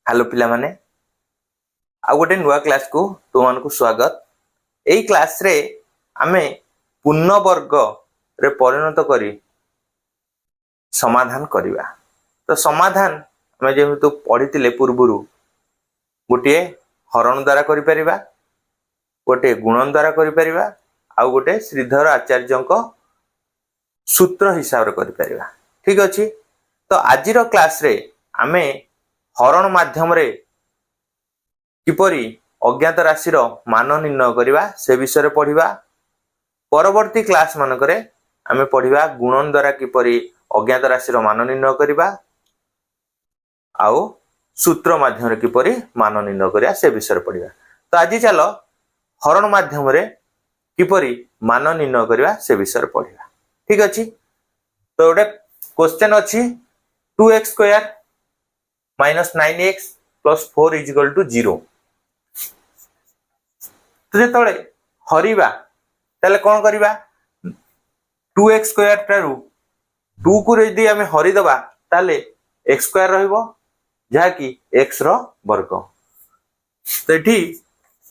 Hello पिला माने आ गोटे नुआ क्लास को तुम को स्वागत। एई क्लास रे आमे पूर्ण वर्ग रे परिणत करी समाधान करिवा। तो समाधान आमे जेहेतु पढ़ितिले पूर्वरु गोटे हरण द्वारा करि परिबा, गोटे गुणन द्वारा करि परिबा, आ गोटे श्रीधर आचार्यंक सूत्र हिसाब रे करि परिबा। ठीक अछि। तो आजिरो क्लास रे आमे हरण माध्यम रे किपरि अज्ञात राशि मान निर्णय करिबा से विषय पढ़िबा। परवर्ती क्लास मानकरे आमे पढ़िबा गुणन द्वारा किपरि अज्ञात राशि मान निर्णय करिबा आउ सूत्र माध्यम रे किपरि मान निर्णय करिया से विषय पढ़िबा। तो आज चलो हरण माध्यम रे किपरि मान निर्णय करिबा से विषय पढ़िबा। ठीक अछि। तो गोटे क्वेश्चन अछि 2x square minus 9x plus 4 is equal to 0। तो जेतले हरिबा तले कोन करिबा 2x स्क्वायर टारु 2 को यदि हमें हरि दबा ताले x स्क्वायर रहइबो जहा कि x रो वर्ग। तो एठी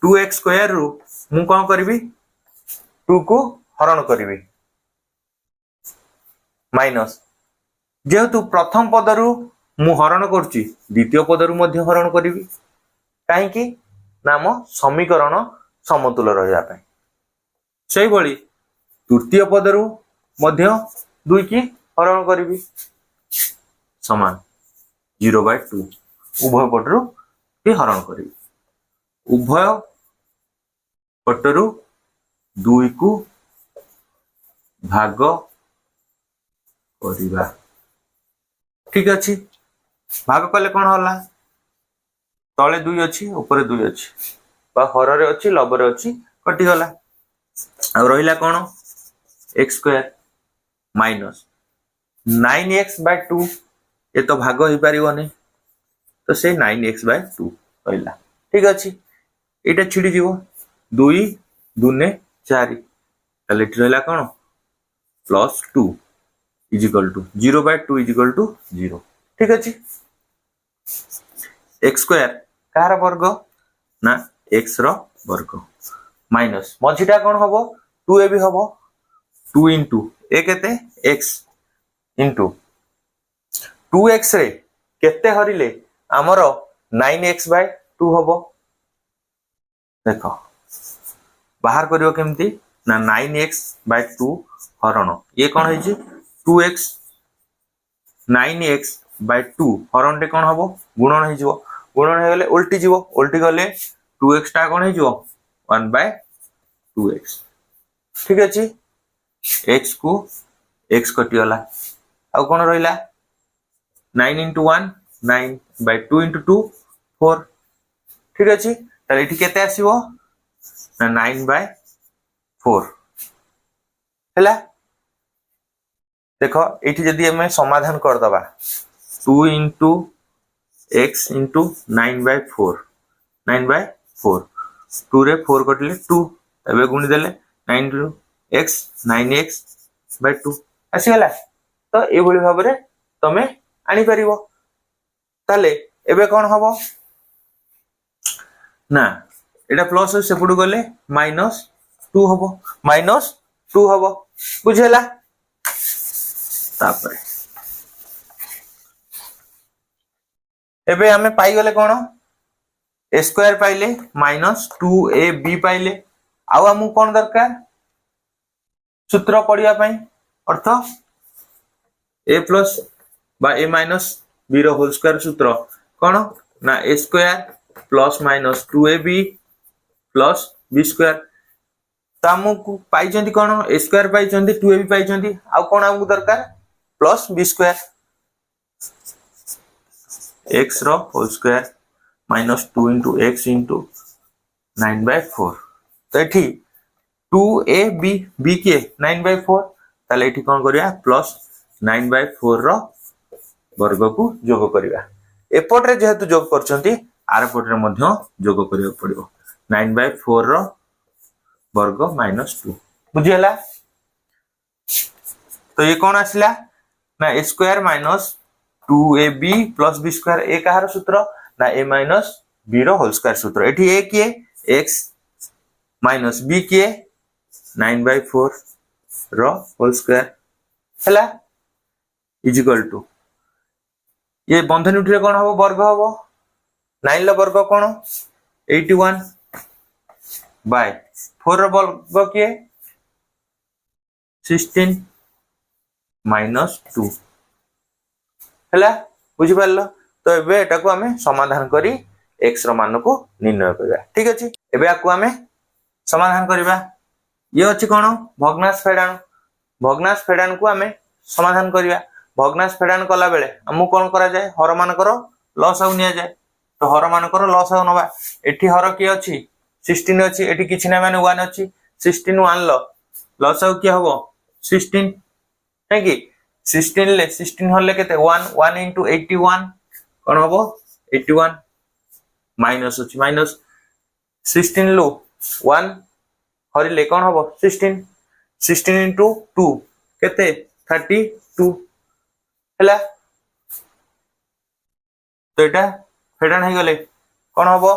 2x स्क्वायर रु मु कोन करबी 2 को हरण करबी माइनस जेहेतु प्रथम पदरु मु हरण करछि द्वितीय पदरु मध्य हरण करबी काहे कि नाम समीकरण समतुल रहिया पय। सेही भली तृतीय पदरु मध्य 2 की हरण करबी समान 0/2 उभय पटरु की हरण करबी। उभय पटरु 2 को भाग करिबा। ठीक अछि। भाग कले कोन होला तळे 2 अछि ऊपर 2 अछि बा हररे अछि लबरे अछि कटि गला। आ रहिला कोन x स्क्वायर माइनस 9x/2 ए तो भाग होई परिबोनी तो से 9x/2 रहिला। ठीक अछि। एटा छिडी जीवो 2 2 4 तले रहिला कोन plus 2 is equal to 0/2 is equal to 0। ठीक अछि। x स्क्वायर कार वर्ग ना x रो वर्ग माइनस मझिटा कोन हबो 2a भी हबो 2 इनटू a केते x इनटू 2x रे केते हरिले हमरो 9x/2 हबो। देखो बाहर करियो केमती ना 9x/2 हरण ये कोन है जी 2x 9x/2 हरण टे कोन हबो गुणन हे जिवो। गुणन हे गले उल्टी जिवो उल्टी गले 2x टा कोन हे जिवो 1/2x। ठीक अछि। x को x कटि गला आ कोन रहिला 9 into 1 9/2 into 2 4। ठीक अछि। त एठी केते आसीबो ना 9/4 हैला। देखो एठी जदी हमें समाधान कर दबा 2 into x into 9/4 9/4 2 रे 4 कटले 2 एबे गुणी देले 9 into x 9x/2 आसी गला। तो ए भली भाबरे तमे आनी परिबो। ताले एबे कोन हबो ना एटा प्लस सेपुडु गले -2 हबो -2 हबो बुझेला। तापरे एबे हमें पाई गले कोन a स्क्वायर पाइले -2ab पाइले आउ हमु कोन दरकार सूत्र पढ़िया पई अर्थ a प्लस बा a माइनस b रो होल स्क्वायर सूत्र कोन ना a square plus minus 2ab plus b square. तामु को पाई जंती कोन a square pi Jayanti 2ab पाई जंती आउ कोन हमु दरकार प्लस b स्क्वायर x रो whole square -2 into x into 9/4। तो एठी 2ab b के 9/4 ताले एठी कोन करिया प्लस 9/4 रो वर्ग को जोग करिया। एपट रे जेहेतु जोग करचंती आर पट रे मध्य जोग करिया पड़िबो 9/4 रो वर्ग -2 बुझियला। तो ये कोन आसिला ना a square minus 2ab plus b square ए कहार सूत्र ना a माइनस b रो होल स्क्वायर सूत्र एठी a किए x माइनस b किए 9/4 रो होल स्क्वायर हला इज इक्वल टू ये बंधन उठिले कोन हबो वर्ग हबो 9 लो वर्ग कोन 81 बाय 4 रो वर्ग किए 16 माइनस 2 हला बुझि पारलो तो एबे एटा को हमें समाधान करी x रो मान को निर्णय करबा ठीक अछि एबे आकु हमें समाधान करबा ये अछि कोन भग्नाश फेडान को हमें समाधान करबा भग्नाश फेडान कला बेले हमु कोन करा जाय हर मानकर लॉस आउ निया जाय तो हर मानकर लॉस आउ नबा एठी हर की अछि 16 अछि एठी किछि ना माने 1 अछि 16 1 लो लॉस आउ की हबो 16 है कि 16 ले 16 होले केते 1 1 into 81 कोन हबो 81 माइनस अछि माइनस 16 लो 1 हरिले कोन हबो 16 16 into 2 केते 32 हला तो एटा फेडान हे गले कोन हबो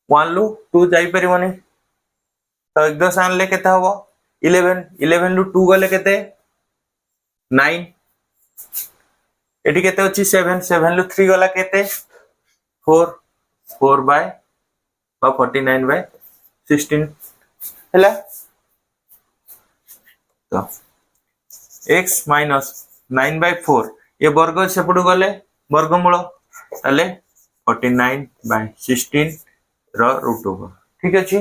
1 लु 2 जाई परिबोनी तो 1 10 आनले केते हबो 11 11 लु 2 गले केते 9 एटी केते अछि 7 7 लु 3 गला केते 4 4 बाय 49/16 हला तो x माइनस 9/4 ये वर्ग सेपटु गले वर्गमूल ताले 49/16 रो रूट ओवर ठीक अछि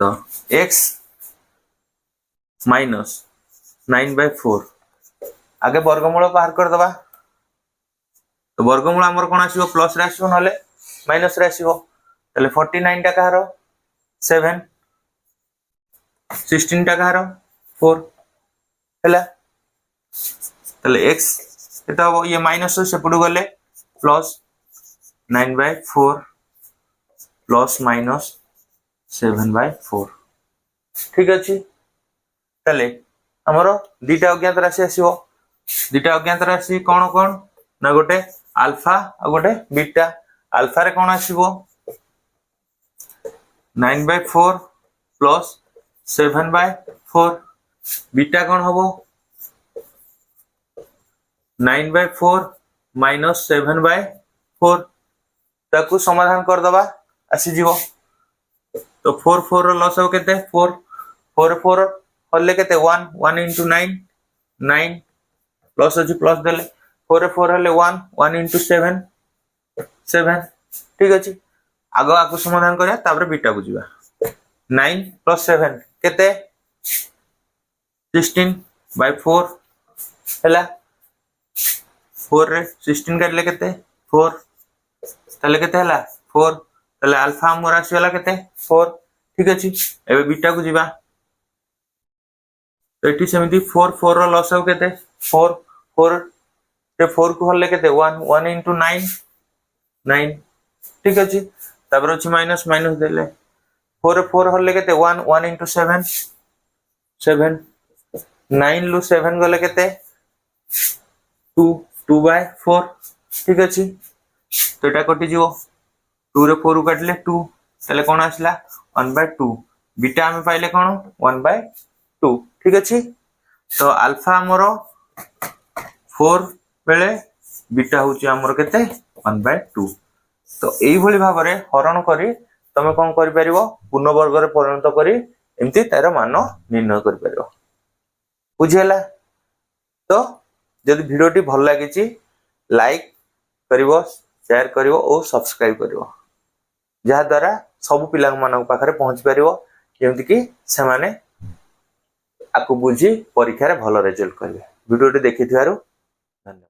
तो x माइनस 9/4 आगे वर्गमूल बाहर कर दबा तो वर्गमूल हमर कोन आसीबो प्लस रे आसीबो नले माइनस रे आसीबो ताले 49 टा कहारो 7 16 टा कहारो 4 हला ताले x एटा हो ये माइनस से पडु गले प्लस 9/4 प्लस माइनस 7/4 ठीक अछि ताले हमरो दीटा अज्ञात राशि आसीबो दीटा अज्ञात राशि कोन कोन ना गोटे अल्फा आ गोटे बीटा अल्फा रे कोन आसीबो 9/4 प्लस 7/4 बीटा कोन हबो 9/4 माइनस 7/4 ताकू समाधान कर दबा आसी जीवो तो 4 4 रो लॉस हो केते 4 4 4 होले केते 1 1 into 9 9 प्लस अछि प्लस देले 4 4 होले 1 1 into 7 7 ठीक अछि आगो आकु समाधान करिया तापर बीटा बुझिबा 9 plus 7 केते 16/4 हला 4 रे 16 काटले केते 4 तले केते हला 4 तले अल्फा हमर आसी वाला केते 4 ठीक अछि एबे बीटा को जिबा तो एठी सेमिति 4 4 रो लॉस हो केते 4 4 ते 4 को हले केते 1 1 into 9 9 ठीक अछि तापर अछि माइनस माइनस देले 4 4 हले केते 1 1 into 7 7 9 लु 7 गले केते 2 2/4 ठीक अछि तो एटा कटि जीवो 2 रे 4 काटले 2 तले कोन आसला 1/2 बीटा हम पाइले कोन 1/2 ठीक अछि तो अल्फा हमरो 4 बेले बीटा होची हमरो केते 1/2 तो एई भली भाबरे हरण करी तमे कोन करि परिबो पूर्ण वर्ग रे परिणत करी एम्ति तार मान निर्णय करि परिबो बुझियला तो जदि वीडियोटी भल लागिची लाइक करिवो शेयर करिवो और सब्सक्राइब करिवो जहा द्वारा सब पिला मानक पाखरे पहुंच परिवो जेमति कि से माने आकु बुझी परीक्षा रे भलो रिजल्ट करबे वीडियोटी देखिथिवारु